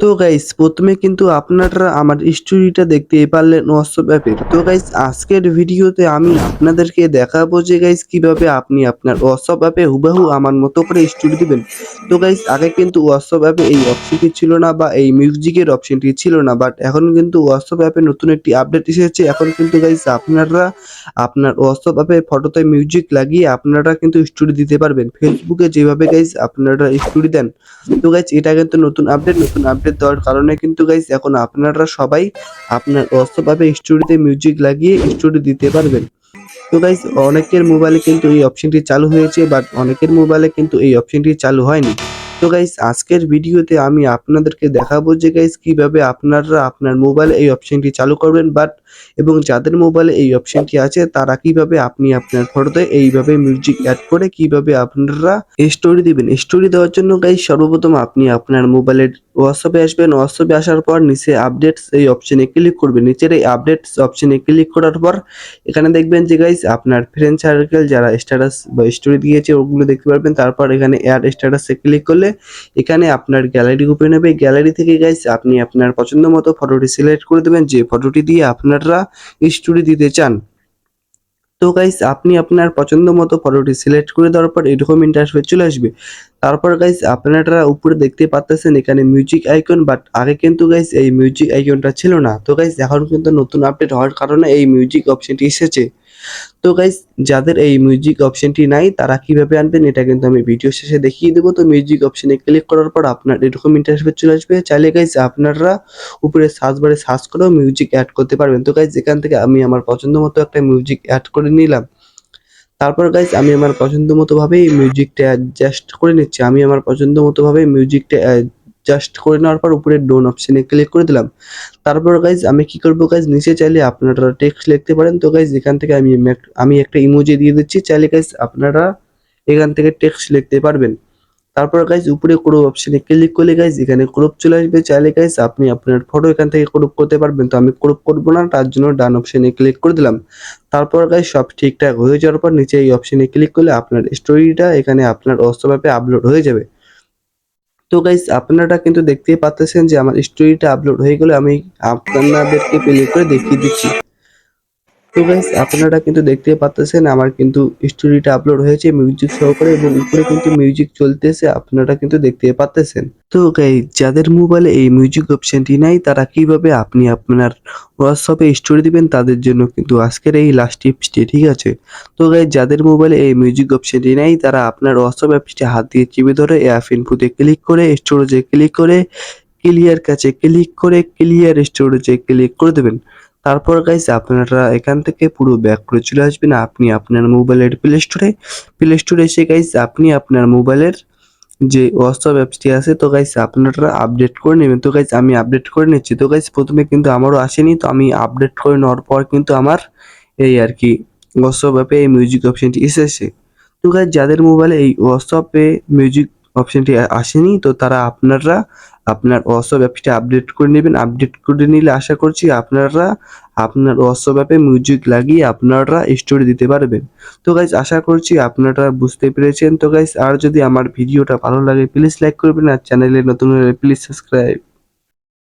তো গাইস প্রথমে কিন্তু আপনারা আমার স্টোরিটা দেখতেই পারলেন হোয়াটসঅ্যাপ অ্যাপের। তো গাইস আজকের ভিডিওতে আমি আপনাদেরকে দেখাবো যে গাইস কিভাবে আপনি আপনার হোয়াটসঅ্যাপ অ্যাপে হুবাহু আমার মতো করে স্টোরি দিবেন। তো গাইস আগে কিন্তু হোয়াটসঅ্যাপ অ্যাপে এই অপশনটি ছিল না বা এই মিউজিকের অপশনটি ছিল না, বাট এখন কিন্তু হোয়াটসঅ্যাপ অ্যাপে নতুন একটি আপডেট এসেছে। এখন কিন্তু গাইস আপনারা আপনার হোয়াটসঅ্যাপ অ্যাপে ফটোতে মিউজিক লাগিয়ে আপনারা কিন্তু স্টোরি দিতে পারবেন। ফেসবুকে যেভাবে গাইস আপনারা স্টোরি দেন, তো গাইস এটা কিন্তু নতুন আপডেট দেওয়ার কারণে কিন্তু গাইস এখন আপনারা সবাই আপনার হোয়াটসঅ্যাপ অ্যাপে স্টোরিতে মিউজিক লাগিয়ে স্টোরি দিতে পারবেন। তো গাইস অনেকের মোবাইলে কিন্তু এই অপশনটি চালু হয়েছে, বাট অনেকের মোবাইলে কিন্তু এই অপশনটি চালু হয়নি। তো গাইস আজকের ভিডিওতে আমি আপনাদেরকে দেখাবো যে গাইস কিভাবে আপনারা আপনার মোবাইলে এই অপশনটি চালু করবেন, বাট এবং যাদের মোবাইলে এই অপশনটি আছে তারা কিভাবে আপনি আপনার ফটোতে এইভাবে মিউজিক অ্যাড করে কিভাবে আপনারা স্টোরি দিবেন। স্টোরি দেওয়ার জন্য গাইস সর্বপ্রথম আপনি আপনার মোবাইলের হোয়াটসঅ্যাপে আসবেন। হোয়াটসঅ্যাপে আসার পর নিচে আপডেটস এই অপশনে ক্লিক করবেন। নিচের এই আপডেটস অপশনে ক্লিক করার পর এখানে দেখবেন যে গাইস আপনার ফ্রেন্ড সার্কেল যারা স্ট্যাটাস বা স্টোরি দিয়েছে ওগুলো দেখতে পারবেন। তারপর এখানে অ্যাড স্ট্যাটাসে ক্লিক করলে এখানে আপনার গ্যালারি ওপেন হবে। গ্যালারি থেকে গাইস আপনি আপনার পছন্দ মতো ফটোটি সিলেক্ট করে দেবেন, যে ফটোটি দিয়ে আপনারা স্টোরি দিতে চান। তো গাইস আপনি আপনার পছন্দ মতো ফটোটি সিলেক্ট করে দেওয়ার পর এরকম ইন্টারফেস চলে আসবে। তারপর গাইস আপনারা উপরে দেখতে পাচ্ছেন এখানে মিউজিক আইকন, বাট আগে কিন্তু গাইস এই মিউজিক আইকনটা ছিল না। তো গাইস এখন কিন্তু নতুন আপডেট হওয়ার কারণে এই মিউজিক অপশনটি এসেছে। তো গাইস যাদের এই মিউজিক অপশনটি নাই তারা কিভাবে আনবেন এটা কিন্তু আমি ভিডিও শেষে দেখিয়ে দেবো। তো মিউজিক অপশনে ক্লিক করার পর আপনার এরকম ইন্টারফেস চলে আসবে। চাইলে গাইস আপনারা উপরে সার্চ বারে সার্চ করেও মিউজিক অ্যাড করতে পারবেন। তো গাইস এখান থেকে আমি আমার পছন্দ মতো একটা মিউজিক অ্যাড করে নিলাম। তারপর গাইস আমি আমার পছন্দ মতো ভাবে মিউজিকটা অ্যাডজাস্ট করে নিচ্ছি। আমি আমার পছন্দ মতো ভাবে মিউজিকটা অ্যাডজাস্ট করে নেওয়ার পর উপরে ডন অপশনে ক্লিক করে দিলাম। তারপর গাইস আমি কি করব গাইস, নিচে চাইলে আপনারা টেক্সট লিখতে পারেন। তো গাইস এখান থেকে আমি একটা ইমোজি দিয়ে দিচ্ছি। চাইলে গাইস আপনারা এখান থেকে টেক্সট লিখতে পারবেন। তারপর গাইস উপরে ক্রপ অপশনে ক্লিক করলে গাইস এখানে ক্রপ চলে আসবে। চাইলে গাইস আপনি আপনার ফটো এখান থেকে ক্রপ করতে পারবেন। তো আমি ক্রপ করব না, তার জন্য ডান অপশনে ক্লিক করে দিলাম। তারপর গাইস সব ঠিকঠাক হয়ে যাওয়ার পর নিচে এই অপশনে ক্লিক করলে আপনার স্টোরিটা এখানে আপনার হোয়াটসঅ্যাপ অ্যাপে আপলোড হয়ে যাবে। তো গাইস আপনারা কিন্তু দেখতেই পাচ্ছেন যে আমার স্টোরিটা আপলোড হয়ে গেলে আমি আপনাদেরকে প্লে করে দেখিয়ে দিচ্ছি। তো গাইস আপনারা কিন্তু দেখতেই পাচ্ছেন আমার কিন্তু স্টোরিটা আপলোড হয়েছে মিউজিক সহকারে এবং উপরে কিন্তু মিউজিক চলতেছে, আপনারা কিন্তু দেখতেই পাচ্ছেন। তো গাইস যাদের মোবাইলে এই মিউজিক অপশনটি নাই তারা কিভাবে আপনি আপনার হোয়াটসঅ্যাপে স্টোরি দিবেন তাদের জন্য কিন্তু আজকের এই লাস্ট টিপসটি, ঠিক আছে? তো গাইস যাদের মোবাইলে এই মিউজিক অপশনটি নাই তারা আপনার হোয়াটসঅ্যাপ অ্যাপটি হাত দিয়ে চেপে ধরে অ্যাপ ইনফোতে ক্লিক করে স্টোরেজে ক্লিক করে ক্লিয়ার কাছে ক্লিক করে ক্লিয়ার স্টোরেজে ক্লিক করে দেবেন। তারপর গাইস আপনারা এখান থেকে পুরো ব্যাক করে চলে আসবেন আপনি আপনার মোবাইলের প্লে স্টোরে এসে গাইস আপনি আপনার মোবাইলের যে হোয়াটসঅ্যাপ অ্যাপসটি আছে তো গাইস আপনারা আপডেট করে নেবেন। তো গাইস আমি আপডেট করে নিচ্ছি। তো গাইস প্রথমে কিন্তু আমারও আসেনি, তো আমি আপডেট করে নেওয়ার পর কিন্তু আমার এই আর কি হোয়াটসঅ্যাপ অ্যাপে এই মিউজিক অপশনটি এসেছে। তো গাইস যাদের মোবাইলে এই হোয়াটসঅ্যাপে মিউজিক অপশনটি আসেনি তো তারা আপনারা আপনার হোয়াটসঅ্যাপ অ্যাপটি আপডেট করে নেবেন। আপডেট করে নিলে আশা করছি আপনারা আপনার হোয়াটসঅ্যাপ অ্যাপে মিউজিক লাগিয়ে আপনারা স্টোরি দিতে পারবেন। তো গাইস আশা করছি আপনারা বুঝতে পেরেছেন। তো গাইস আর যদি আমার ভিডিওটা ভালো লাগে প্লিজ লাইক করবেন, আর চ্যানেলে নতুন হলে প্লিজ সাবস্ক্রাইব।